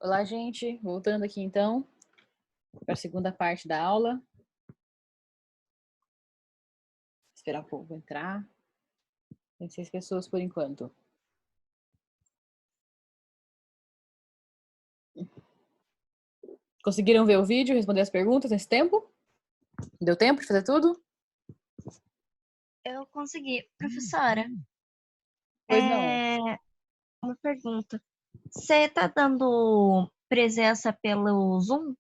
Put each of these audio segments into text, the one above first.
Olá, gente. Voltando aqui então para a segunda parte da aula. Esperar o povo entrar. Tem 6 pessoas por enquanto. Conseguiram ver o vídeo, responder as perguntas nesse tempo? Deu tempo de fazer tudo? Eu consegui. Professora, Pois não. uma pergunta. Você tá dando presença pelo Zoom?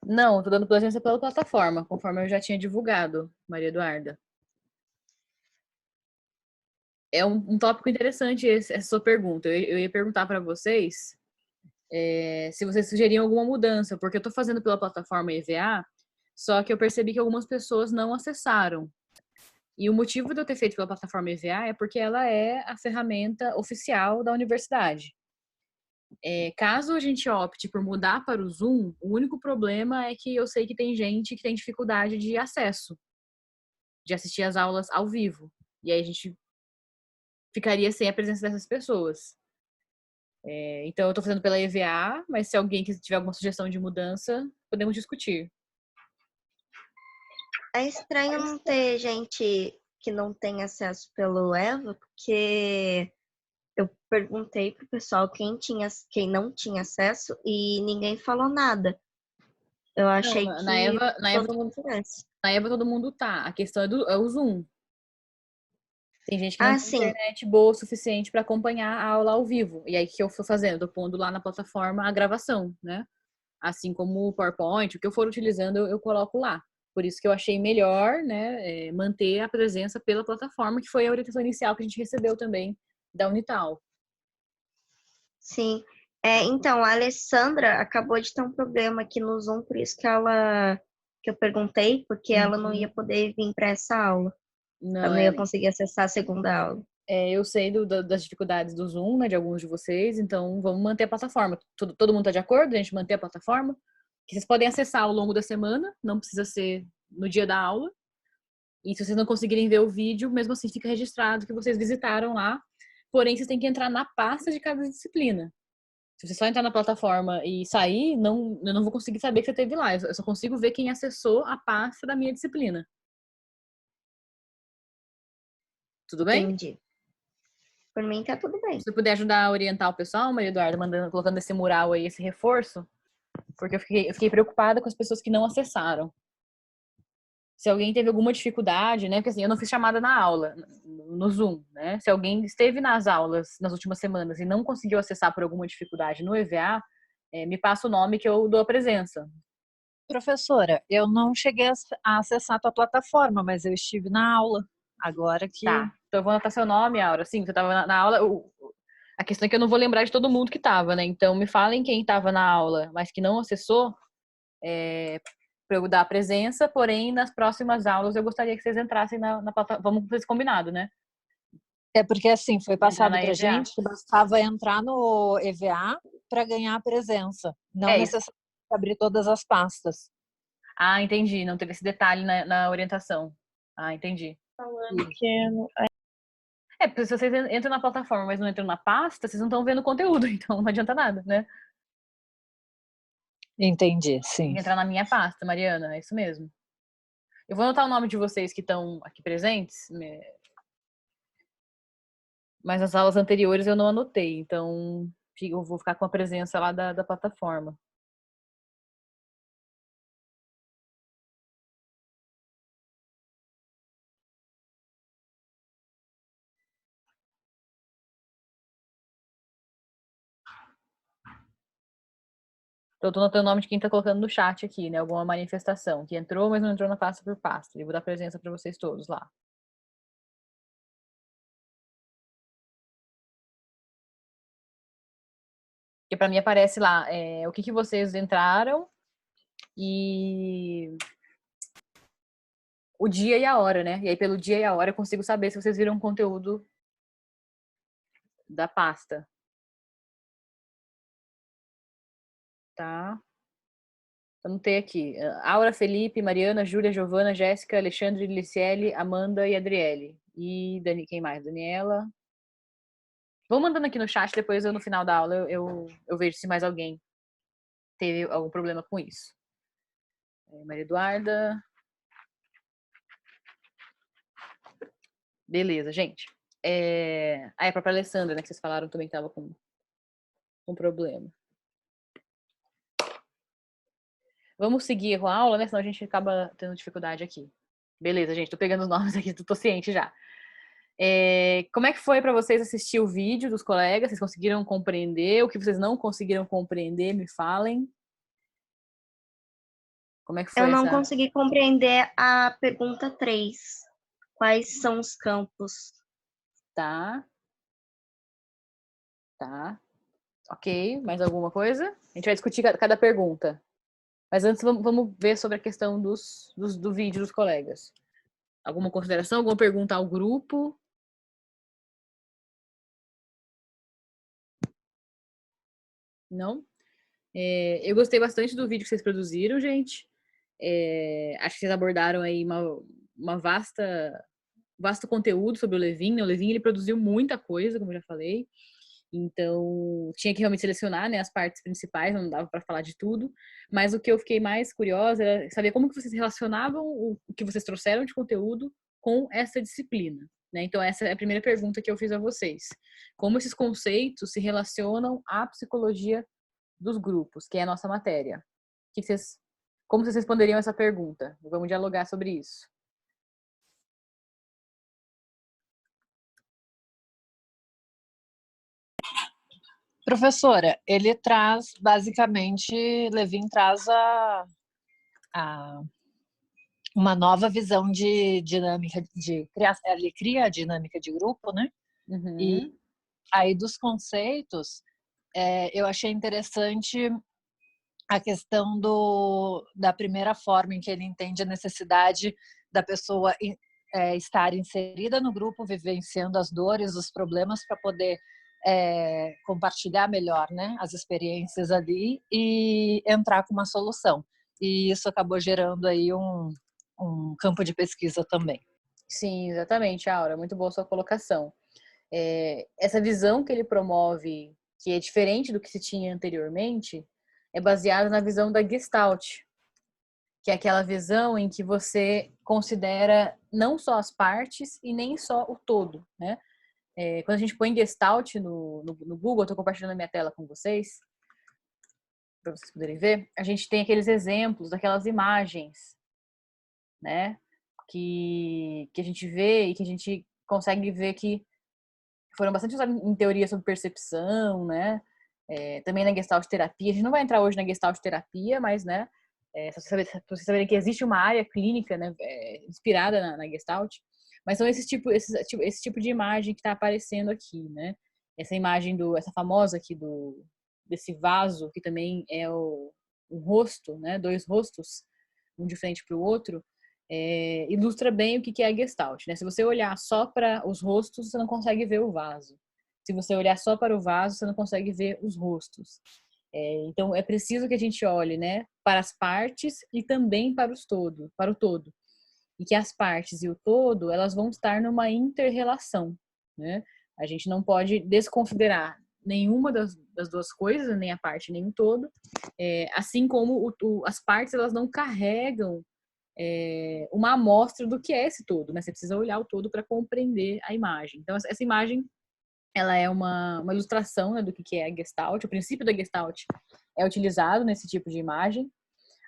Não, tô dando presença pela plataforma, conforme eu já tinha divulgado, Maria Eduarda. É um tópico interessante essa sua pergunta. Eu ia perguntar para vocês se vocês sugeriam alguma mudança, porque eu tô fazendo pela plataforma EVA, só que eu percebi que algumas pessoas não acessaram. E o motivo de eu ter feito pela plataforma EVA é porque ela é a ferramenta oficial da universidade. Caso a gente opte por mudar para o Zoom, o único problema é que eu sei que tem gente que tem dificuldade de acesso, de assistir as aulas ao vivo. E aí a gente ficaria sem a presença dessas pessoas. Então eu estou fazendo pela EVA, mas se alguém tiver alguma sugestão de mudança, podemos discutir. É estranho não ter gente que não tem acesso pelo EVA, porque eu perguntei pro pessoal quem não tinha acesso e ninguém falou nada. Eu Não, achei na que Eva, na Eva, todo mundo tivesse. na Eva todo mundo tá. A questão é o Zoom. Tem gente que não Ah, tem sim, internet boa o suficiente para acompanhar a aula ao vivo. E aí, o que eu estou fazendo? Eu tô pondo lá na plataforma a gravação, né? Assim como o PowerPoint, o que eu for utilizando, eu coloco lá. Por isso que eu achei melhor, né, manter a presença pela plataforma, que foi a orientação inicial que a gente recebeu também da Unital. sim. Então, a Alessandra acabou de ter um problema aqui no Zoom, por isso que eu perguntei, porque ela não ia Uhum. poder vir para essa aula. Ela Não, não ia conseguir acessar a segunda aula. eu sei das dificuldades do Zoom, né, de alguns de vocês, então vamos manter a plataforma. Todo mundo está de acordo? A gente manter a plataforma? Que vocês podem acessar ao longo da semana, não precisa ser no dia da aula. E se vocês não conseguirem ver o vídeo, mesmo assim fica registrado que vocês visitaram lá. Porém, vocês têm que entrar na pasta de cada disciplina. Se você só entrar na plataforma e sair, não, eu não vou conseguir saber que você teve lá. Eu só consigo ver quem acessou a pasta da minha disciplina. Tudo bem? Entendi. Por mim tá tudo bem. Se você puder ajudar a orientar o pessoal, Maria Eduarda, colocando esse mural aí, esse reforço, porque eu fiquei preocupada com as pessoas que não acessaram. Se alguém teve alguma dificuldade, né? Porque assim, eu não fiz chamada na aula, no Zoom, né? Se alguém esteve nas aulas nas últimas semanas e não conseguiu acessar por alguma dificuldade no EVA, me passa o nome que eu dou a presença. Professora, eu não cheguei a acessar a tua plataforma, mas eu estive na aula. Agora Tá. que. Então eu vou anotar seu nome, Aura. Sim, você estava na aula. A questão é que eu não vou lembrar de todo mundo que estava, né? Então me falem quem estava na aula, mas que não acessou, para eu dar a presença. Porém, nas próximas aulas eu gostaria que vocês entrassem na plataforma. Vamos fazer esse combinado, né? É porque assim, foi De entrar passado na para EVA. gente que bastava entrar no EVA para ganhar a presença. Não É isso. necessariamente abrir todas as pastas. Ah, entendi. Não teve esse detalhe na orientação. Ah, entendi. Falando Isso. que Porque se vocês entram na plataforma, mas não entram na pasta, vocês não estão vendo o conteúdo, então não adianta nada, né? Entendi, Tem sim. que entrar na minha pasta, Mariana, é isso mesmo. Eu vou anotar o nome de vocês que estão aqui presentes, mas nas aulas anteriores eu não anotei, então eu vou ficar com a presença lá da plataforma. Então, eu tô anotando o nome de quem tá colocando no chat aqui, né? Alguma manifestação que entrou, mas não entrou na pasta por pasta. Eu vou dar presença para vocês todos lá. Porque para mim aparece lá o que vocês entraram e o dia e a hora, né? E aí, pelo dia e a hora, eu consigo saber se vocês viram o conteúdo da pasta. Tá? Anotei aqui. Aura, Felipe, Mariana, Júlia, Giovana, Jéssica, Alexandre, Liciele, Amanda e Adriele. E quem mais? Daniela. Vão mandando aqui no chat, depois eu, no final da aula, eu vejo se mais alguém teve algum problema com isso. Maria Eduarda. Beleza, gente. A própria Alessandra, né, que vocês falaram também que estava com problema. Vamos seguir com a aula, né? Senão a gente acaba tendo dificuldade aqui. Beleza, gente. Tô pegando os nomes aqui, tô ciente já. Como é que foi para vocês assistir o vídeo dos colegas? Vocês conseguiram compreender? O que vocês não conseguiram compreender, me falem. Como é que foi Eu não consegui compreender a pergunta 3. Quais são os campos? Tá. Ok, mais alguma coisa? A gente vai discutir cada pergunta. Mas antes vamos ver sobre a questão do vídeo dos colegas. Alguma consideração, alguma pergunta ao grupo? Não? Eu gostei bastante do vídeo que vocês produziram, gente. Acho que vocês abordaram aí uma vasto conteúdo sobre o Levin, né? O Levin, ele produziu muita coisa, como eu já falei. Então, tinha que realmente selecionar, né, as partes principais, não dava para falar de tudo. Mas o que eu fiquei mais curiosa era saber como que vocês relacionavam o que vocês trouxeram de conteúdo com essa disciplina, né? Então, essa é a primeira pergunta que eu fiz a vocês. Como esses conceitos se relacionam à psicologia dos grupos, que é a nossa matéria? Como vocês responderiam essa pergunta? Vamos dialogar sobre isso. Professora, ele traz, basicamente, Levin traz uma nova visão de dinâmica, ele cria a dinâmica de grupo, né? Uhum. E aí dos conceitos, eu achei interessante a questão da primeira forma em que ele entende a necessidade da pessoa estar inserida no grupo, vivenciando as dores, os problemas, para poder compartilhar melhor, né, as experiências ali e entrar com uma solução. E isso acabou gerando aí um campo de pesquisa também. Sim, exatamente, Aura. Muito boa sua colocação. Essa visão que ele promove, que é diferente do que se tinha anteriormente, é baseada na visão da Gestalt, que é aquela visão em que você considera não só as partes e nem só o todo, né? Quando a gente põe Gestalt no Google, eu estou compartilhando a minha tela com vocês, para vocês poderem ver, a gente tem aqueles exemplos daquelas imagens, né? Que a gente vê e que a gente consegue ver que foram bastante usados em teoria sobre percepção, né? Também na Gestalt terapia. A gente não vai entrar hoje na Gestalt terapia, mas, né? Pra vocês saberem que existe uma área clínica, né, inspirada na Gestalt. Mas são esse tipo de imagem que está aparecendo aqui, né? Essa imagem essa famosa aqui desse vaso, que também é um rosto, né? 2 rostos, um de frente para o outro, ilustra bem o que é a Gestalt, né? Se você olhar só para os rostos, você não consegue ver o vaso. Se você olhar só para o vaso, você não consegue ver os rostos. Então, é preciso que a gente olhe, né, para as partes e também para o todo. E que as partes e o todo, elas vão estar numa inter-relação, né? A gente não pode desconsiderar nenhuma das 2 coisas, nem a parte nem o todo, assim como as partes, elas não carregam uma amostra do que é esse todo, né? Você precisa olhar o todo para compreender a imagem. Então, essa imagem, ela é uma ilustração, né, do que é a Gestalt. O princípio da Gestalt é utilizado nesse tipo de imagem,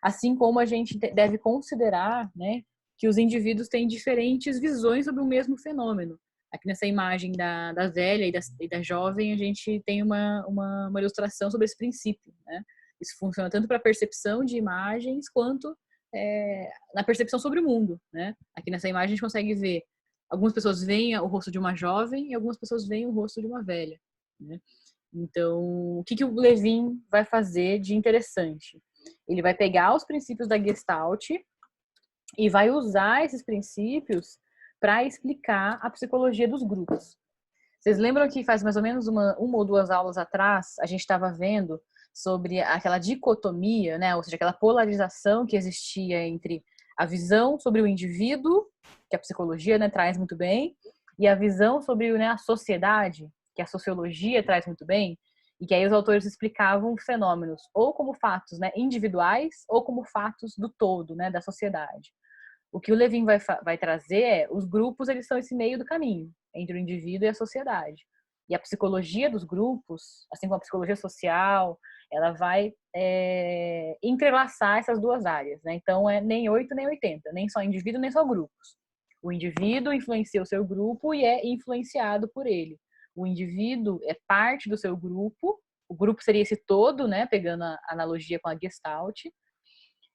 assim como a gente deve considerar, né, que os indivíduos têm diferentes visões sobre o mesmo fenômeno. Aqui nessa imagem da velha e da jovem, a gente tem uma ilustração sobre esse princípio, né? Isso funciona tanto para a percepção de imagens quanto na percepção sobre o mundo, né? Aqui nessa imagem a gente consegue ver algumas pessoas veem o rosto de uma jovem e algumas pessoas veem o rosto de uma velha, né? Então, o que o Levin vai fazer de interessante? Ele vai pegar os princípios da Gestalt e vai usar esses princípios para explicar a psicologia dos grupos. Vocês lembram que faz mais ou menos uma ou 2 aulas atrás, a gente estava vendo sobre aquela dicotomia, né? Ou seja, aquela polarização que existia entre a visão sobre o indivíduo, que a psicologia, né, traz muito bem, e a visão sobre, né, a sociedade, que a sociologia traz muito bem. E que aí os autores explicavam fenômenos ou como fatos, né, individuais ou como fatos do todo, né, da sociedade. O que o Levin vai trazer é os grupos, eles são esse meio do caminho entre o indivíduo e a sociedade. E a psicologia dos grupos, assim como a psicologia social, ela vai entrelaçar essas duas áreas, né? Então, é nem 8 nem 80, nem só indivíduo, nem só grupos. O indivíduo influencia o seu grupo e é influenciado por ele. O indivíduo é parte do seu grupo, o grupo seria esse todo, né? Pegando a analogia com a Gestalt.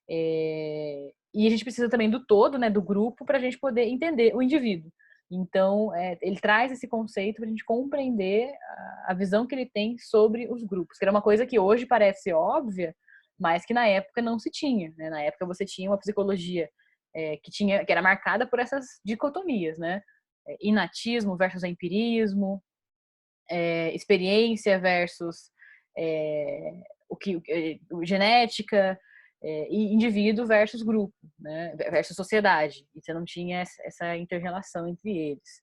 E a gente precisa também do todo, né? Do grupo, para a gente poder entender o indivíduo. Então, ele traz esse conceito para a gente compreender a visão que ele tem sobre os grupos, que era uma coisa que hoje parece óbvia, mas que na época não se tinha, né? Na época você tinha uma psicologia que era marcada por essas dicotomias, né? Inatismo versus empirismo, experiência versus genética, e indivíduo versus grupo, né? Versus sociedade. E você não tinha essa inter-relação entre eles.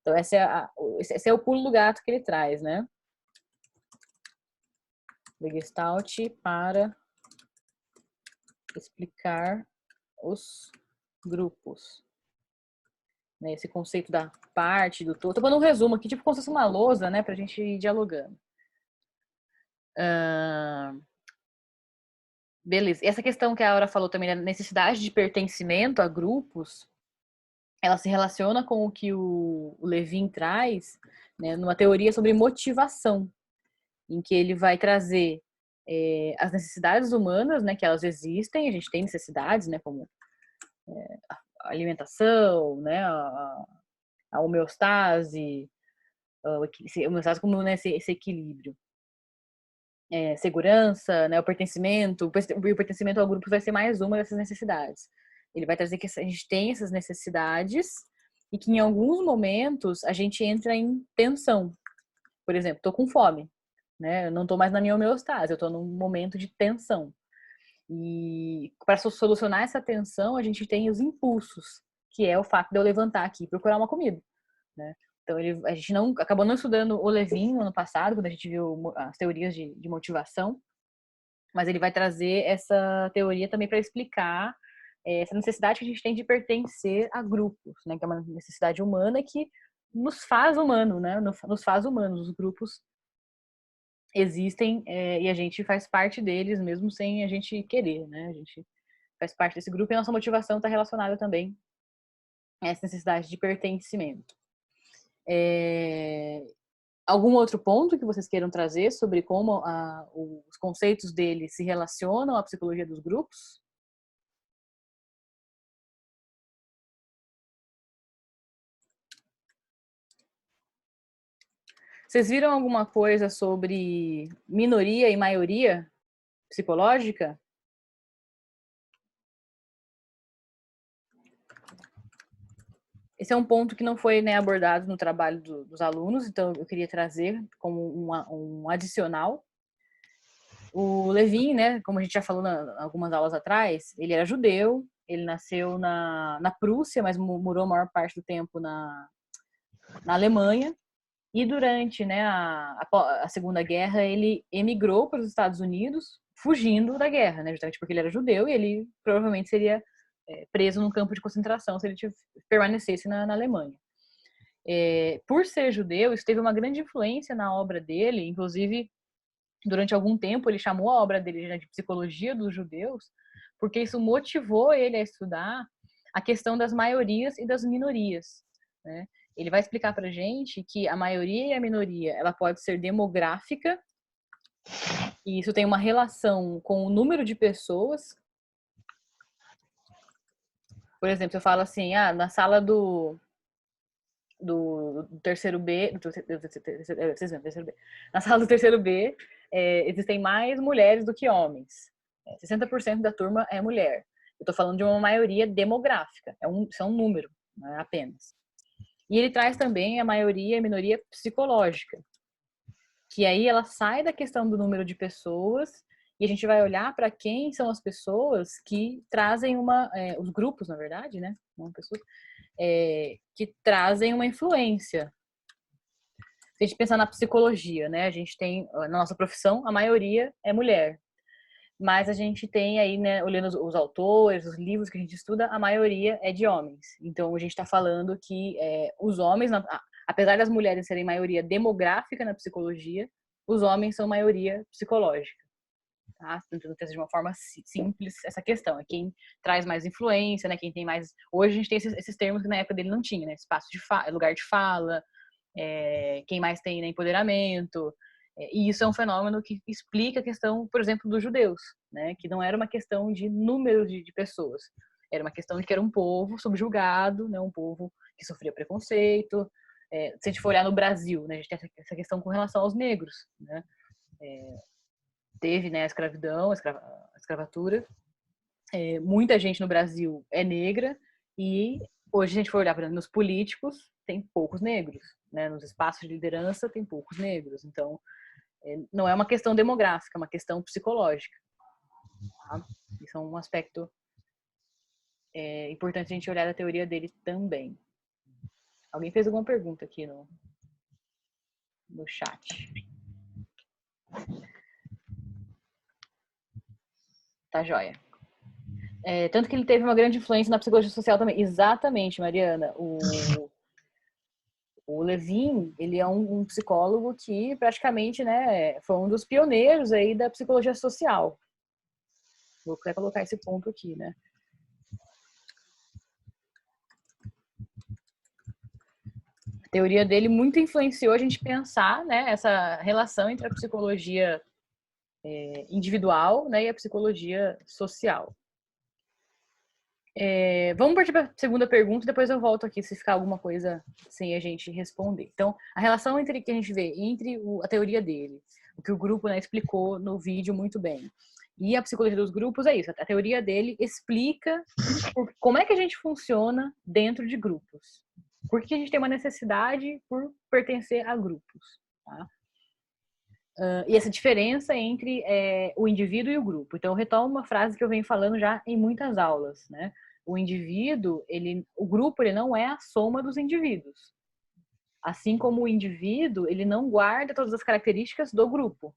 Então, esse é o pulo do gato que ele traz, né? Do Gestalt para explicar os grupos. Né? Esse conceito da parte, do todo. Tô falando um resumo aqui, tipo como se fosse uma lousa, né? Pra gente ir dialogando. Beleza. E essa questão que a Aura falou também, da necessidade de pertencimento a grupos, ela se relaciona com o que o Levin traz, né, numa teoria sobre motivação, em que ele vai trazer as necessidades humanas, né, que elas existem, a gente tem necessidades, né, como a alimentação, né, a homeostase, homeostase como, né, esse equilíbrio. Segurança, né, o pertencimento ao grupo vai ser mais uma dessas necessidades. Ele vai trazer que a gente tem essas necessidades e que em alguns momentos a gente entra em tensão. Por exemplo, estou com fome, né? Eu não estou mais na minha homeostase, eu estou num momento de tensão. E para solucionar essa tensão, a gente tem os impulsos, que é o fato de eu levantar aqui e procurar uma comida, né? Então, a gente acabou não estudando o Levin no ano passado, quando a gente viu as teorias de motivação, mas ele vai trazer essa teoria também para explicar essa necessidade que a gente tem de pertencer a grupos, né? Que é uma necessidade humana que nos faz humano, né? Nos faz humanos. Os grupos existem e a gente faz parte deles mesmo sem a gente querer, né? A gente faz parte desse grupo e a nossa motivação está relacionada também a essa necessidade de pertencimento. Algum outro ponto que vocês queiram trazer sobre como os conceitos dele se relacionam à psicologia dos grupos? Vocês viram alguma coisa sobre minoria e maioria psicológica? Esse é um ponto que não foi, né, abordado no trabalho dos alunos, então eu queria trazer como um adicional. O Levin, né, como a gente já falou algumas aulas atrás, ele era judeu, ele nasceu na Prússia, mas morou a maior parte do tempo na Alemanha. E durante, né, a Segunda Guerra, ele emigrou para os Estados Unidos, fugindo da guerra, né, justamente porque ele era judeu e ele provavelmente seria preso num campo de concentração se ele permanecesse na Alemanha. Por ser judeu, isso teve uma grande influência na obra dele, inclusive, durante algum tempo, ele chamou a obra dele de Psicologia dos Judeus, porque isso motivou ele a estudar a questão das maiorias e das minorias, né? Ele vai explicar pra gente que a maioria e a minoria, ela pode ser demográfica, e isso tem uma relação com o número de pessoas. Por exemplo, eu falo assim, na sala do terceiro B, terceiro B, na sala do terceiro B, existem mais mulheres do que homens. 60% da turma é mulher. Eu tô falando de uma maioria demográfica, isso é um número, não é apenas. E ele traz também a maioria e a minoria psicológica, que aí ela sai da questão do número de pessoas e a gente vai olhar para quem são as pessoas que trazem os grupos, na verdade, né? Não pessoas, que trazem uma influência. a gente pensar na psicologia, né? A gente tem, na nossa profissão, a maioria é mulher. Mas a gente tem aí, né, olhando os autores, os livros que a gente estuda, a maioria é de homens. Então, a gente está falando que os homens, apesar das mulheres serem maioria demográfica na psicologia, os homens são maioria psicológica. Tá? Tentando ter de uma forma simples essa questão. É quem traz mais influência, né? Quem tem mais... Hoje a gente tem esses termos que na época dele não tinha, né? Espaço de lugar de fala, quem mais tem, né, empoderamento. E isso é um fenômeno que explica a questão, por exemplo, dos judeus, né? Que não era uma questão de número de pessoas. Era uma questão de que era um povo subjugado, né? Um povo que sofria preconceito. Se a gente for olhar no Brasil, né? A gente tem essa questão com relação aos negros, né? Teve, né, a escravidão, a escravatura. Muita gente no Brasil é negra e hoje, se a gente for olhar para nos políticos, tem poucos negros, né? Nos espaços de liderança tem poucos negros. Então, não é uma questão demográfica, é uma questão psicológica. Tá? Isso é um aspecto importante a gente olhar a teoria dele também. Alguém fez alguma pergunta aqui no chat? Tá joia. Tanto que ele teve uma grande influência na psicologia social também. Exatamente, Mariana. O Levin, ele é um psicólogo que praticamente, né, foi um dos pioneiros aí da psicologia social. Vou até colocar esse ponto aqui, né? A teoria dele muito influenciou a gente pensar, né, essa relação entre a psicologia individual, né, e a psicologia social. Vamos partir para a segunda pergunta, depois eu volto aqui se ficar alguma coisa sem a gente responder. Então, a relação que a gente vê entre a teoria dele, o que o grupo, né, explicou no vídeo muito bem, e a psicologia dos grupos é isso. A teoria dele explica como é que a gente funciona dentro de grupos. Por que a gente tem uma necessidade por pertencer a grupos. Tá? E essa diferença entre o indivíduo e o grupo. Então, eu retomo uma frase que eu venho falando já em muitas aulas, né? O indivíduo, o grupo, ele não é a soma dos indivíduos. Assim como o indivíduo, ele não guarda todas as características do grupo.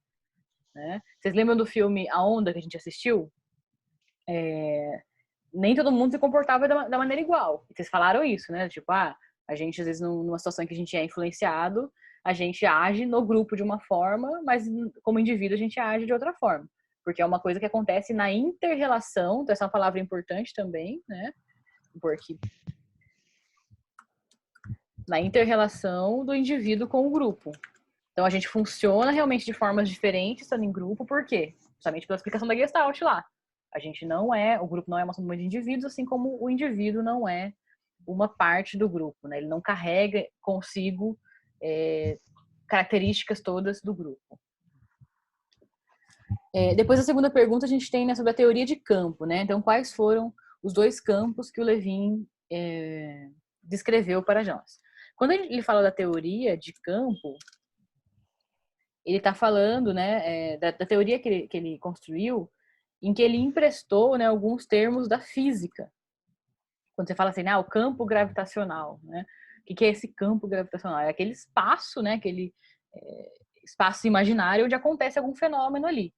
Né? Vocês lembram do filme A Onda que a gente assistiu? Nem todo mundo se comportava da maneira igual. E vocês falaram isso, né? Tipo, a gente, às vezes, numa situação em que a gente é influenciado, a gente age no grupo de uma forma, mas como indivíduo a gente age de outra forma. Porque é uma coisa que acontece na inter-relação, então essa é uma palavra importante também, né? Porque na inter-relação do indivíduo com o grupo. Então a gente funciona realmente de formas diferentes estando em grupo, por quê? Justamente pela explicação da Gestalt lá. O grupo não é uma soma de indivíduos, assim como o indivíduo não é uma parte do grupo, né? Ele não carrega consigo características todas do grupo. Depois da segunda pergunta a gente tem, né, sobre a teoria de campo, né? Então, quais foram os dois campos que o Levin descreveu para nós? Quando ele fala da teoria de campo, ele está falando, né, da teoria que ele construiu, em que ele emprestou, né, alguns termos da física. Quando você fala assim, o campo gravitacional, né? O que é esse campo gravitacional? É aquele espaço, né? Aquele espaço imaginário onde acontece algum fenômeno ali.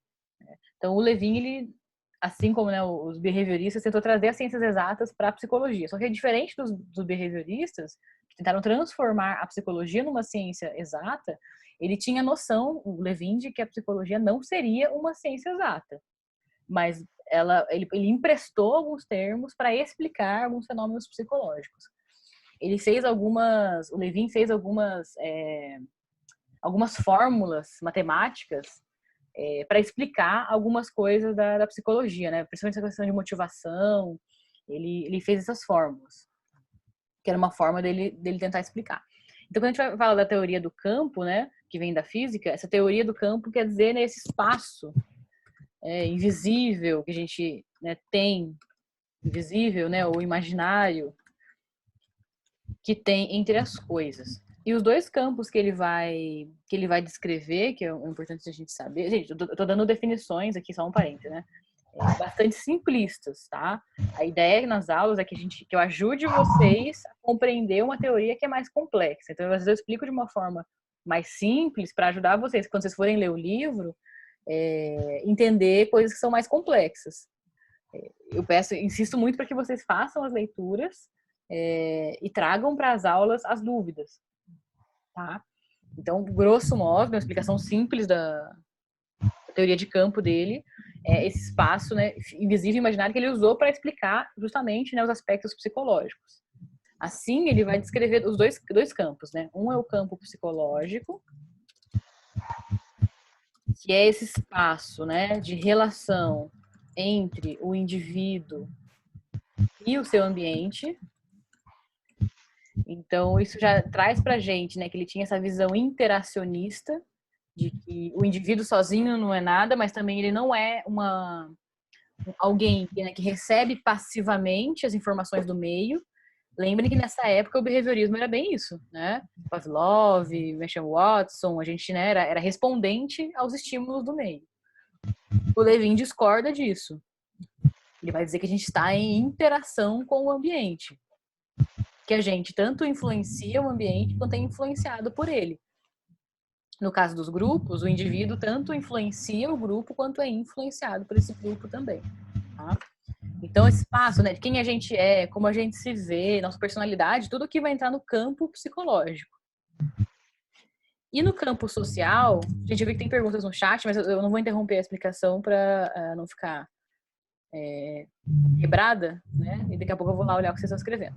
Então, o Levin, ele, assim como, né, os behavioristas, tentou trazer as ciências exatas para a psicologia. Só que é diferente dos behavioristas, que tentaram transformar a psicologia numa ciência exata, ele tinha noção, o Levin, de que a psicologia não seria uma ciência exata. Mas ele emprestou alguns termos para explicar alguns fenômenos psicológicos. O Levin fez algumas fórmulas matemáticas para explicar algumas coisas da psicologia, né? Principalmente essa questão de motivação. Ele fez essas fórmulas, que era uma forma dele tentar explicar. Então, quando a gente vai falar da teoria do campo, né, que vem da física, essa teoria do campo quer dizer, né, esse espaço invisível que a gente, né, tem, invisível, né, ou imaginário, que tem entre as coisas. E os dois campos que ele vai descrever, que é importante a gente saber, gente, eu tô dando definições aqui, só um parênteses, né, bastante simplistas, tá? A ideia nas aulas é que eu ajude vocês a compreender uma teoria que é mais complexa. Então, às vezes eu explico de uma forma mais simples para ajudar vocês, quando vocês forem ler o livro, entender coisas que são mais complexas. Eu insisto muito para que vocês façam as leituras e tragam para as aulas as dúvidas, tá? Então, grosso modo, uma explicação simples da teoria de campo dele é esse espaço, né, invisível e imaginário que ele usou para explicar justamente, né, os aspectos psicológicos. Assim, ele vai descrever os dois campos, né? Um é o campo psicológico, que é esse espaço, né, de relação entre o indivíduo e o seu ambiente. Então, isso já traz pra gente, né, que ele tinha essa visão interacionista de que o indivíduo sozinho não é nada, mas também ele não é alguém, né, que recebe passivamente as informações do meio. Lembrem que nessa época o behaviorismo era bem isso, né? Pavlov, Marshall Watson, a gente, né, era respondente aos estímulos do meio. O Levin discorda disso. Ele vai dizer que a gente está em interação com o ambiente. Que a gente tanto influencia o ambiente quanto é influenciado por ele. No caso dos grupos, o indivíduo tanto influencia o grupo quanto é influenciado por esse grupo também. Tá? Então, esse espaço, né, de quem a gente é, como a gente se vê, nossa personalidade, tudo que vai entrar no campo psicológico. E no campo social, a gente vê que tem perguntas no chat, mas eu não vou interromper a explicação para não ficar quebrada, né? E daqui a pouco eu vou lá olhar o que vocês estão escrevendo.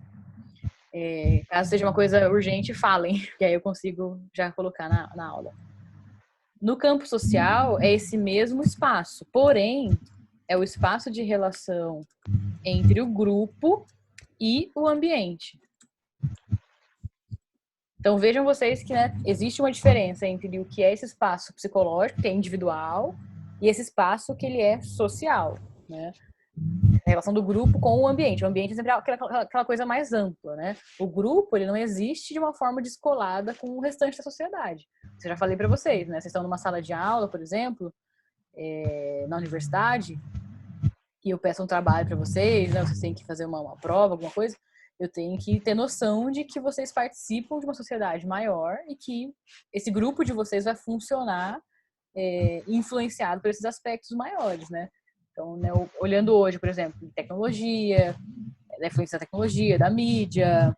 Caso seja uma coisa urgente, falem, que aí eu consigo já colocar na aula. No campo social, é esse mesmo espaço, porém, é o espaço de relação entre o grupo e o ambiente. Então, vejam vocês que, né, existe uma diferença entre o que é esse espaço psicológico, que é individual, e esse espaço que ele é social, né? A relação do grupo com o ambiente. O ambiente é sempre aquela coisa mais ampla, né? O grupo, ele não existe de uma forma descolada com o restante da sociedade. Eu já falei para vocês, né? Vocês estão numa sala de aula, por exemplo, na universidade, e eu peço um trabalho para vocês, né? Vocês têm que fazer uma prova, alguma coisa. Eu tenho que ter noção de que vocês participam de uma sociedade maior e que esse grupo de vocês vai funcionar influenciado por esses aspectos maiores, né? Então, né, olhando hoje, por exemplo, tecnologia, da influência da tecnologia, da mídia,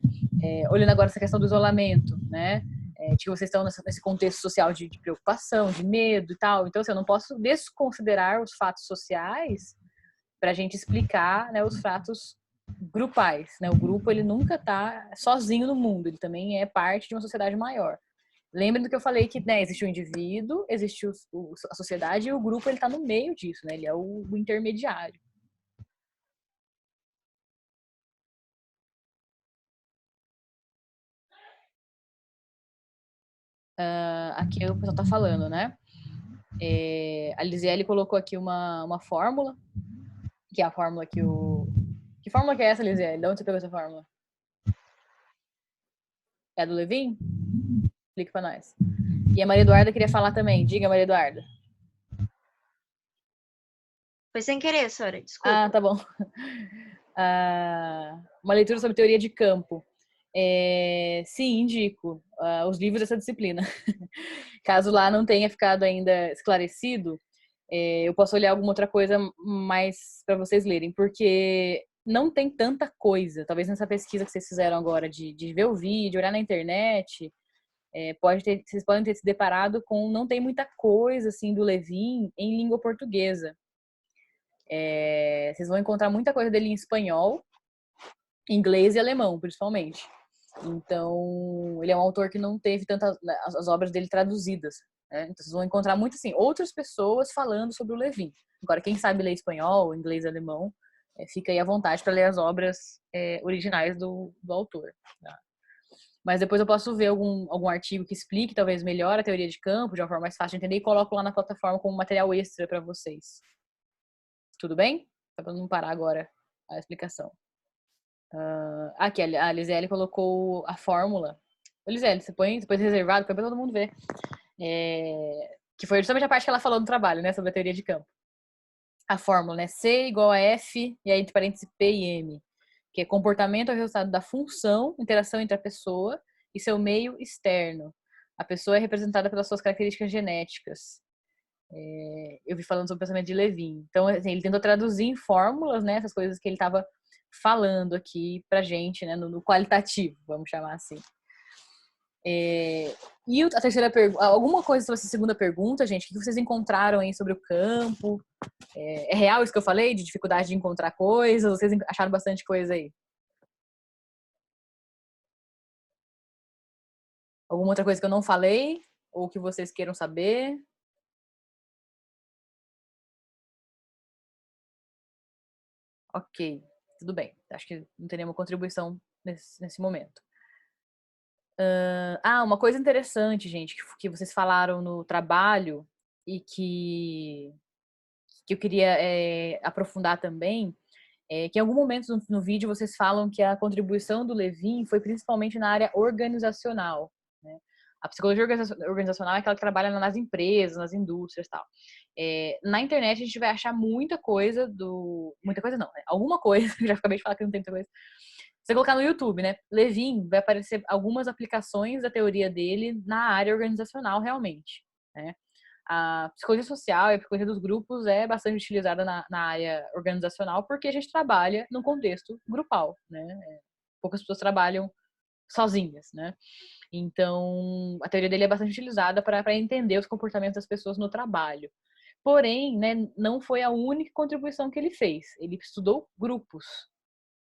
olhando agora essa questão do isolamento, né? De que vocês estão nesse contexto social de preocupação, de medo e tal. Então, assim, eu não posso desconsiderar os fatos sociais para a gente explicar, né, os fatos grupais, né? O grupo, ele nunca está sozinho no mundo, ele também é parte de uma sociedade maior. Lembrem do que eu falei que, né, existe o indivíduo, existe a sociedade e o grupo, ele está no meio disso, né? Ele é o intermediário. Aqui o pessoal está falando, né? A Lisiele colocou aqui uma fórmula, que é a fórmula que o... Que fórmula que é essa, Lisiele? De onde você pegou essa fórmula? É a do Levin? Explica para nós. E a Maria Eduarda queria falar também. Diga, Maria Eduarda. Foi sem querer, Sora, desculpa. Ah, tá bom. Uma leitura sobre teoria de campo. Sim, indico os livros dessa disciplina. Caso lá não tenha ficado ainda esclarecido, eu posso olhar alguma outra coisa mais para vocês lerem, porque não tem tanta coisa. Talvez nessa pesquisa que vocês fizeram agora de ver o vídeo, olhar na internet, vocês podem ter se deparado com não tem muita coisa assim do Levin em língua portuguesa. Vocês vão encontrar muita coisa dele em espanhol, inglês e alemão, principalmente. Então, ele é um autor que não teve tantas as obras dele traduzidas, né? Então, vocês vão encontrar muito assim outras pessoas falando sobre o Levin. Agora, quem sabe ler espanhol, inglês e alemão, fica aí à vontade para ler as obras originais do autor. Tá? Mas depois eu posso ver algum artigo que explique talvez melhor a teoria de campo, de uma forma mais fácil de entender, e coloco lá na plataforma como material extra para vocês. Tudo bem? Para não parar agora a explicação. Aqui, a Lisele colocou a fórmula. Lisele, você põe depois reservado para todo mundo ver. Que foi justamente a parte que ela falou no trabalho, né? Sobre a teoria de campo. A fórmula, né? C igual a F, e aí entre parênteses P e M. Que é comportamento é o resultado da função, interação entre a pessoa e seu meio externo. a pessoa é representada pelas suas características genéticas. Eu vi falando sobre o pensamento de Levin. Então, assim, ele tentou traduzir em fórmulas, né, essas coisas que ele estava falando aqui pra gente, né, no qualitativo, vamos chamar assim. E a terceira pergunta, alguma coisa sobre essa segunda pergunta, gente, o que vocês encontraram aí sobre o campo? É real isso que eu falei, de dificuldade de encontrar coisas? Vocês acharam bastante coisa aí? Alguma outra coisa que eu não falei? Ou que vocês queiram saber? Ok, tudo bem. Acho que não tem nenhuma contribuição nesse momento. Uma coisa interessante, gente, que vocês falaram no trabalho e que eu queria aprofundar também, é que em algum momento no vídeo vocês falam que a contribuição do Levin foi principalmente na área organizacional, né? A psicologia organizacional é aquela que trabalha nas empresas, nas indústrias e tal. Na internet a gente vai achar muita coisa muita coisa não, né? Alguma coisa, já acabei de falar que não tem muita coisa. Você colocar no YouTube, né? Levin, vai aparecer algumas aplicações da teoria dele na área organizacional realmente, né? A psicologia social e a psicologia dos grupos é bastante utilizada na área organizacional porque a gente trabalha num contexto grupal, né? Poucas pessoas trabalham sozinhas, né? Então, a teoria dele é bastante utilizada para entender os comportamentos das pessoas no trabalho. Porém, né, não foi a única contribuição que ele fez. Ele estudou grupos.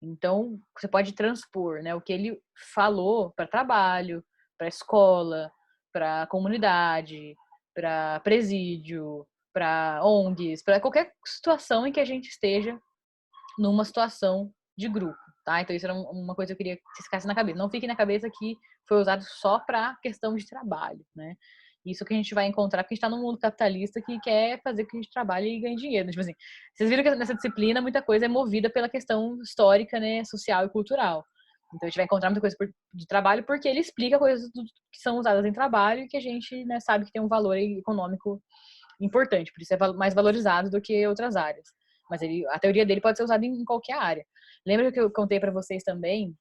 Então, você pode transpor, né, o que ele falou para trabalho, para escola, para comunidade, para presídio, para ONGs, para qualquer situação em que a gente esteja numa situação de grupo, tá? Então isso era uma coisa que eu queria que ficasse na cabeça. Não fique na cabeça que foi usado só para questão de trabalho, né? Isso que a gente vai encontrar, porque a gente está num mundo capitalista que quer fazer que a gente trabalhe e ganhe dinheiro. Tipo assim, vocês viram que nessa disciplina muita coisa é movida pela questão histórica, né, social e cultural. Então a gente vai encontrar muita coisa de trabalho porque ele explica coisas que são usadas em trabalho e que a gente, né, sabe que tem um valor econômico importante, por isso é mais valorizado do que outras áreas. Mas a teoria dele pode ser usada em qualquer área. Lembra que eu contei para vocês também,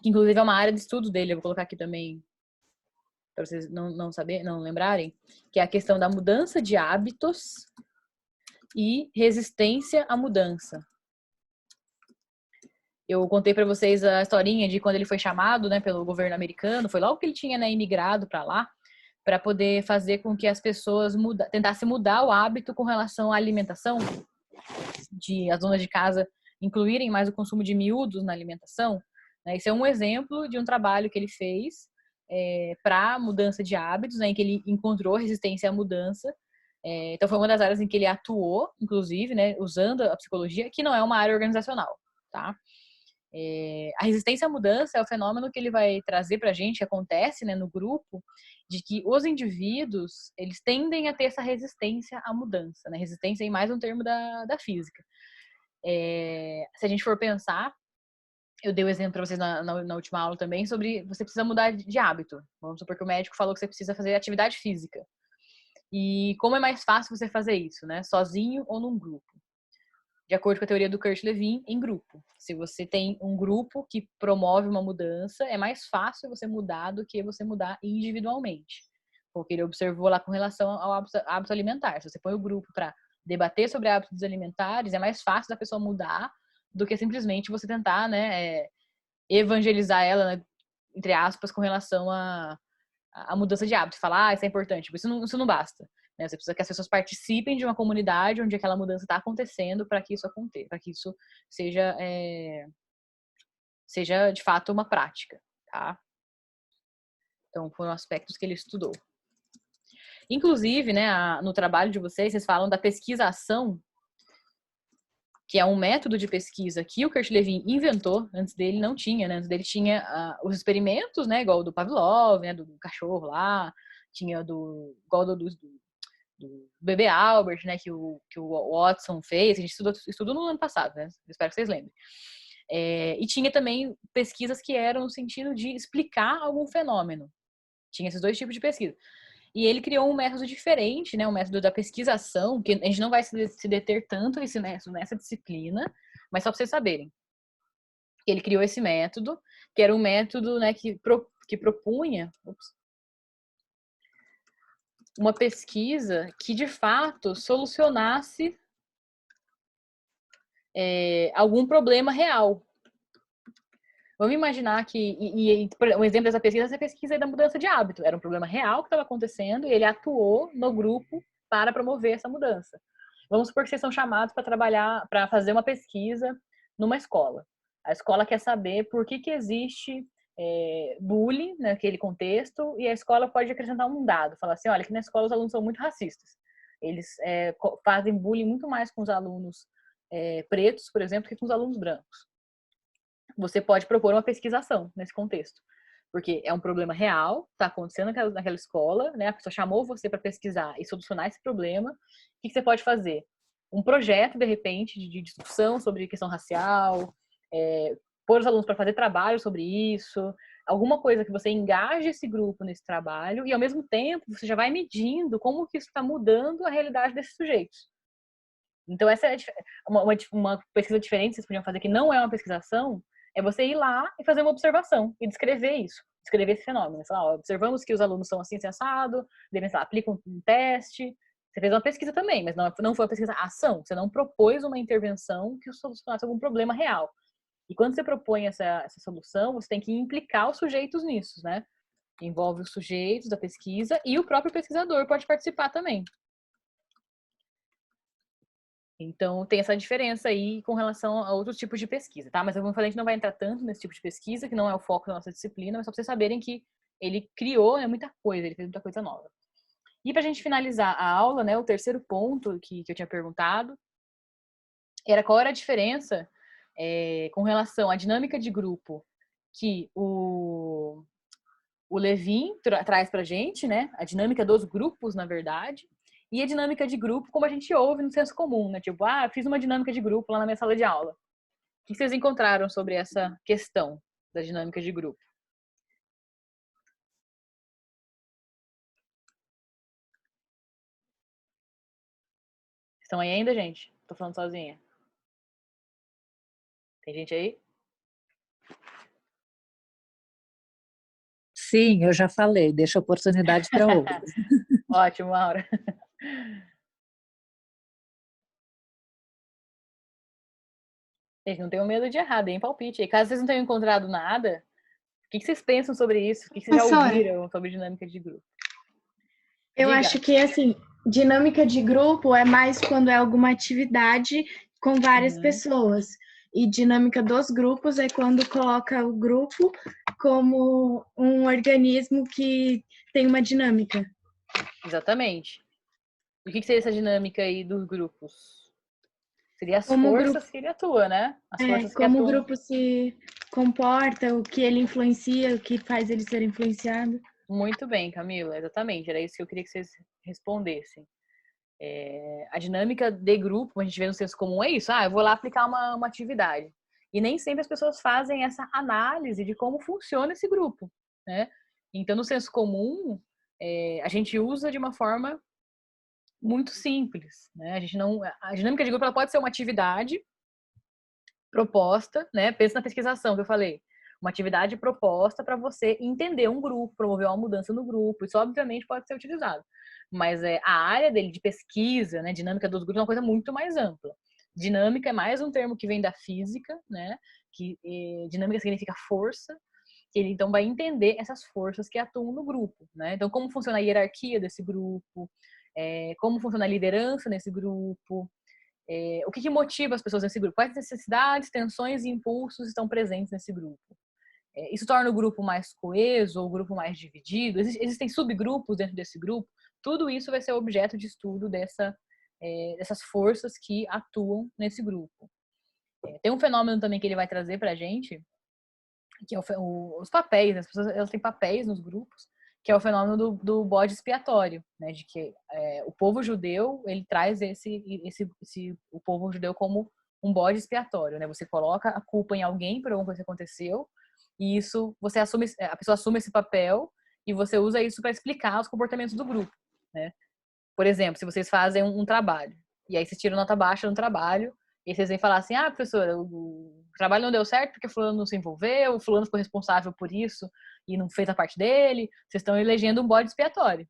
que inclusive é uma área de estudo dele, eu vou colocar aqui também para vocês não lembrarem, que é a questão da mudança de hábitos e resistência à mudança. Eu contei para vocês a historinha de quando ele foi chamado, né, pelo governo americano, foi logo que ele tinha, né, imigrado para lá, para poder fazer com que as pessoas tentassem mudar o hábito com relação à alimentação, de as donas de casa incluírem mais o consumo de miúdos na alimentação. Né? Esse é um exemplo de um trabalho que ele fez para mudança de hábitos, né, em que ele encontrou resistência à mudança. Então foi uma das áreas em que ele atuou, inclusive, né, usando a psicologia, que não é uma área organizacional, tá? A resistência à mudança é o fenômeno que ele vai trazer para a gente, que acontece, né, no grupo, de que os indivíduos, eles tendem a ter essa resistência à mudança, né? Resistência é mais um termo da física. Se a gente for pensar, eu dei o exemplo para vocês na última aula também, sobre você precisa mudar de hábito. Vamos supor que o médico falou que você precisa fazer atividade física. E como é mais fácil você fazer isso, né? Sozinho ou num grupo? De acordo com a teoria do Kurt Lewin, em grupo. Se você tem um grupo que promove uma mudança, é mais fácil você mudar do que você mudar individualmente. Porque ele observou lá com relação ao hábito alimentar. Se você põe o grupo para debater sobre hábitos alimentares, é mais fácil da pessoa mudar do que simplesmente você tentar, né, evangelizar ela, né, entre aspas, com relação à mudança de hábito. Falar, isso é importante. Isso não basta. Né? Você precisa que as pessoas participem de uma comunidade onde aquela mudança está acontecendo para que isso aconteça, para que isso seja de fato uma prática, tá? Então foram aspectos que ele estudou. Inclusive, né, no trabalho de vocês falam da pesquisa-ação, que é um método de pesquisa que o Kurt Lewin inventou. Antes dele não tinha, né? Antes dele tinha os experimentos, né, igual do Pavlov, né, do cachorro lá, tinha igual do bebê Albert, né, que o Watson fez, a gente estudou no ano passado, né? Espero que vocês lembrem. E tinha também pesquisas que eram no sentido de explicar algum fenômeno. Tinha esses dois tipos de pesquisa. E ele criou um método diferente, né, um método da pesquisação, que a gente não vai se deter tanto nessa disciplina, mas só para vocês saberem. Ele criou esse método, que era um método, né, que propunha uma pesquisa que, de fato, solucionasse algum problema real. Vamos imaginar que, um exemplo dessa pesquisa, essa pesquisa da mudança de hábito. Era um problema real que estava acontecendo e ele atuou no grupo para promover essa mudança. Vamos supor que vocês são chamados para trabalhar, para fazer uma pesquisa numa escola. A escola quer saber por que existe bullying naquele contexto e a escola pode acrescentar um dado. Falar assim, olha, aqui na escola os alunos são muito racistas. Eles fazem bullying muito mais com os alunos pretos, por exemplo, que com os alunos brancos. Você pode propor uma pesquisação nesse contexto. Porque é um problema real, está acontecendo naquela escola, né? A pessoa chamou você para pesquisar e solucionar esse problema. O que você pode fazer? Um projeto, de repente, de discussão sobre questão racial, pôr os alunos para fazer trabalho sobre isso, alguma coisa que você engaje esse grupo nesse trabalho e, ao mesmo tempo, você já vai medindo como que isso está mudando a realidade desses sujeitos. Então, essa é uma pesquisa diferente que vocês podiam fazer, que não é uma pesquisação, é você ir lá e fazer uma observação e descrever isso, descrever esse fenômeno. Falar, observamos que os alunos são assim, assado, devem, aplicam um teste. Você fez uma pesquisa também, mas não foi uma pesquisa ação. Você não propôs uma intervenção que solucionasse algum problema real. E quando você propõe essa solução, você tem que implicar os sujeitos nisso, né? Envolve os sujeitos da pesquisa e o próprio pesquisador pode participar também. Então, tem essa diferença aí com relação a outros tipos de pesquisa, tá? Mas eu vou falar que a gente não vai entrar tanto nesse tipo de pesquisa, que não é o foco da nossa disciplina, mas só para vocês saberem que ele criou muita coisa, ele fez muita coisa nova. E pra gente finalizar a aula, né, o terceiro ponto que eu tinha perguntado era qual era a diferença com relação à dinâmica de grupo que o Levin traz pra gente, né? A dinâmica dos grupos, na verdade, e a dinâmica de grupo como a gente ouve no senso comum, né? Tipo, fiz uma dinâmica de grupo lá na minha sala de aula. O que vocês encontraram sobre essa questão da dinâmica de grupo? Estão aí ainda, gente? Tô falando sozinha. Tem gente aí? Sim, eu já falei, deixa oportunidade para outros. Ótimo, Laura. Gente, não tenham medo de errar, deem palpite. E caso vocês não tenham encontrado nada, o que vocês pensam sobre isso? O que vocês já ouviram sobre dinâmica de grupo? Eu acho que, assim, dinâmica de grupo é mais quando é alguma atividade com várias pessoas. E dinâmica dos grupos é quando coloca o grupo como um organismo que tem uma dinâmica. Exatamente. E o que seria essa dinâmica aí dos grupos? Seria as forças que ele atua, né? As forças que como atuam. o grupo se comporta, o que ele influencia, o que faz ele ser influenciado. Muito bem, Camila, exatamente. Era isso que eu queria que vocês respondessem. A dinâmica de grupo, a gente vê no senso comum, é isso. Eu vou lá aplicar uma atividade. E nem sempre as pessoas fazem essa análise de como funciona esse grupo, né? Então, no senso comum, a gente usa de uma forma muito simples, né? A dinâmica de grupo ela pode ser uma atividade proposta, né? Pensa na pesquisação que eu falei. Uma atividade proposta para você entender um grupo, promover uma mudança no grupo. Isso, obviamente, pode ser utilizado. Mas a área dele de pesquisa, né, dinâmica dos grupos, é uma coisa muito mais ampla. Dinâmica é mais um termo que vem da física, né? Dinâmica significa força. Ele, então, vai entender essas forças que atuam no grupo, né? Então, como funciona a hierarquia desse grupo, como funciona a liderança nesse grupo, o que motiva as pessoas nesse grupo, quais necessidades, tensões e impulsos estão presentes nesse grupo. Isso torna o grupo mais coeso ou o grupo mais dividido? Existem subgrupos dentro desse grupo? Tudo isso vai ser objeto de estudo dessas forças que atuam nesse grupo. Tem um fenômeno também que ele vai trazer para a gente, que é os papéis. As pessoas elas têm papéis nos grupos, que é o fenômeno do bode expiatório, né? De que o povo judeu ele traz o povo judeu como um bode expiatório, né? Você coloca a culpa em alguém por alguma coisa que aconteceu e isso a pessoa assume esse papel e você usa isso para explicar os comportamentos do grupo, né? Por exemplo, se vocês fazem um trabalho e aí vocês tiram nota baixa no trabalho e vocês vêm falar assim, professora, o trabalho não deu certo porque fulano não se envolveu, o fulano ficou responsável por isso e não fez a parte dele, vocês estão elegendo um bode expiatório.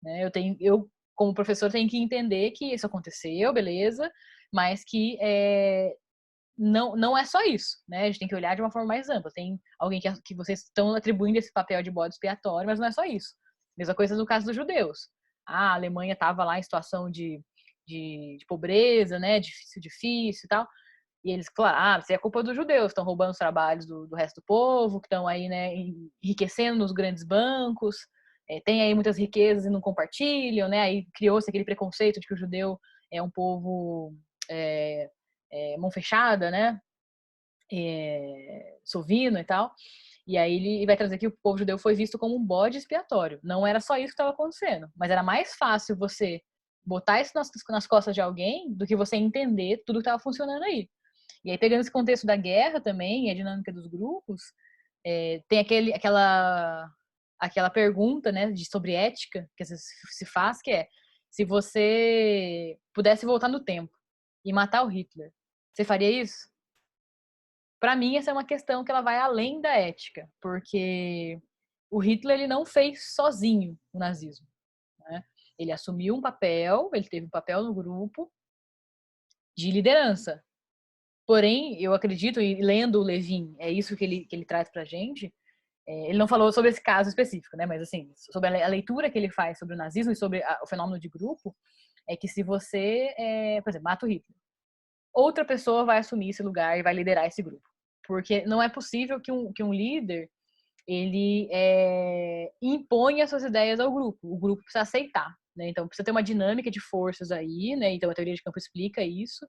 né? Eu como professor, tenho que entender que isso aconteceu, beleza, mas que não é só isso, né? A gente tem que olhar de uma forma mais ampla. Tem alguém que vocês estão atribuindo esse papel de bode expiatório, mas não é só isso. Mesma coisa no caso dos judeus. A Alemanha estava lá em situação de pobreza, né? Difícil e tal. E eles, claro, isso é culpa dos judeus, estão roubando os trabalhos do resto do povo, que estão aí, né, enriquecendo nos grandes bancos, tem aí muitas riquezas e não compartilham, né? Aí criou-se aquele preconceito de que o judeu é um povo mão fechada, né? Sovino e tal. E aí ele vai trazer que o povo judeu foi visto como um bode expiatório. Não era só isso que estava acontecendo, mas era mais fácil você botar isso nas costas de alguém do que você entender tudo que estava funcionando aí. E aí, pegando esse contexto da guerra também, a dinâmica dos grupos, tem aquela pergunta, né, sobre ética que às vezes se faz, que é: se você pudesse voltar no tempo e matar o Hitler, você faria isso? Para mim, essa é uma questão que ela vai além da ética, porque o Hitler ele não fez sozinho o nazismo, né? Ele assumiu um papel, ele teve um papel no grupo de liderança. Porém, eu acredito, e lendo o Levin, é isso que ele traz pra gente, ele não falou sobre esse caso específico, né? Mas, assim, sobre a leitura que ele faz sobre o nazismo e sobre o fenômeno de grupo, é que se você, por exemplo, mata o Hitler, outra pessoa vai assumir esse lugar e vai liderar esse grupo. Porque não é possível que um líder, ele imponha suas ideias ao grupo. O grupo precisa aceitar, né? Então, precisa ter uma dinâmica de forças aí, né? Então, a teoria de campo explica isso.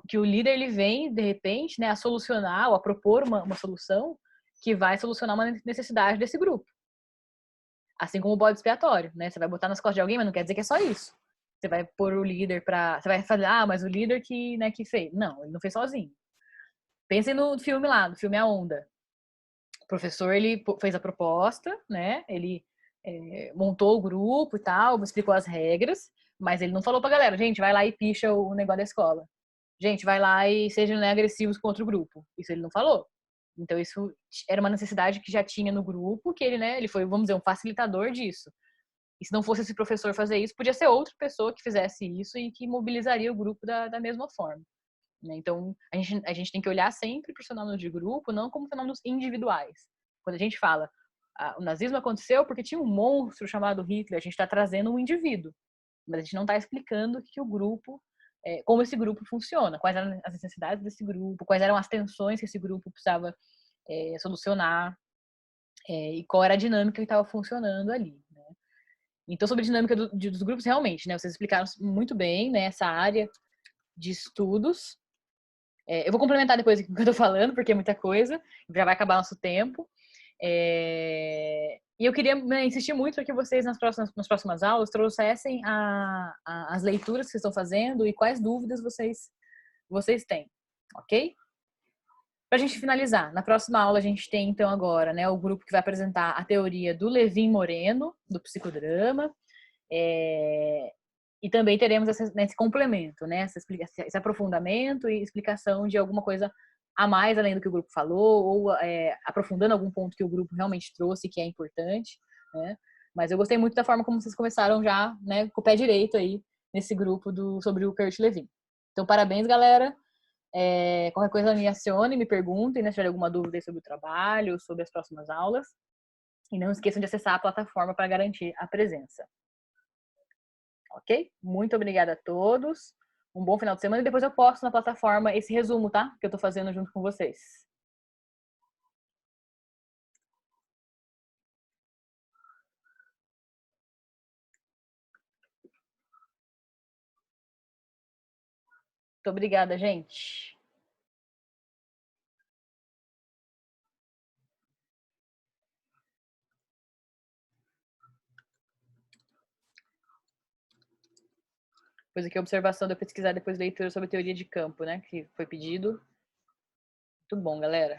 Que o líder ele vem, de repente, né, a solucionar ou a propor uma solução que vai solucionar uma necessidade desse grupo. Assim como o bode expiatório, né? Você vai botar nas costas de alguém, mas não quer dizer que é só isso. Você vai pôr o líder para... Você vai falar, mas o líder que fez. Não, ele não fez sozinho. Pensem no filme lá, no filme A Onda. O professor, ele fez a proposta, né? Ele montou o grupo e tal, explicou as regras, mas ele não falou pra galera, gente, vai lá e picha o negócio da escola. Gente, vai lá e sejam, né, agressivos contra o grupo. Isso ele não falou. Então, isso era uma necessidade que já tinha no grupo, que ele, né, ele foi, vamos dizer, um facilitador disso. E se não fosse esse professor fazer isso, podia ser outra pessoa que fizesse isso e que mobilizaria o grupo da mesma forma. Né? Então, a gente tem que olhar sempre para os fenômenos de grupo, não como fenômenos individuais. Quando a gente fala, o nazismo aconteceu porque tinha um monstro chamado Hitler, a gente está trazendo um indivíduo, mas a gente não está explicando que o grupo, como esse grupo funciona, quais eram as necessidades desse grupo, quais eram as tensões que esse grupo precisava solucionar, e qual era a dinâmica que estava funcionando ali. Né? Então, sobre a dinâmica dos grupos, realmente, né, vocês explicaram muito bem, né, essa área de estudos. Eu vou complementar depois o que eu tô falando, porque é muita coisa, já vai acabar nosso tempo. E eu queria, né, insistir muito para que vocês, nas próximas aulas, trouxessem as leituras que vocês estão fazendo e quais dúvidas vocês têm, ok? Para a gente finalizar, na próxima aula a gente tem, então, agora, né, o grupo que vai apresentar a teoria do Levin Moreno, do psicodrama, e também teremos esse complemento, né? Esse aprofundamento e explicação de alguma coisa a mais além do que o grupo falou, ou aprofundando algum ponto que o grupo realmente trouxe que é importante, né? Mas eu gostei muito da forma como vocês começaram já, né, com o pé direito aí nesse grupo sobre o Kurt Levin. Então, parabéns, galera. Qualquer coisa me acione, me perguntem, né, se tiver alguma dúvida sobre o trabalho, sobre as próximas aulas. E não esqueçam de acessar a plataforma para garantir a presença. Ok? Muito obrigada a todos. Um bom final de semana. E depois eu posto na plataforma esse resumo, tá? Que eu tô fazendo junto com vocês. Muito obrigada, gente. Depois aqui a observação de eu pesquisar depois leitura sobre teoria de campo, né? Que foi pedido. Muito bom, galera.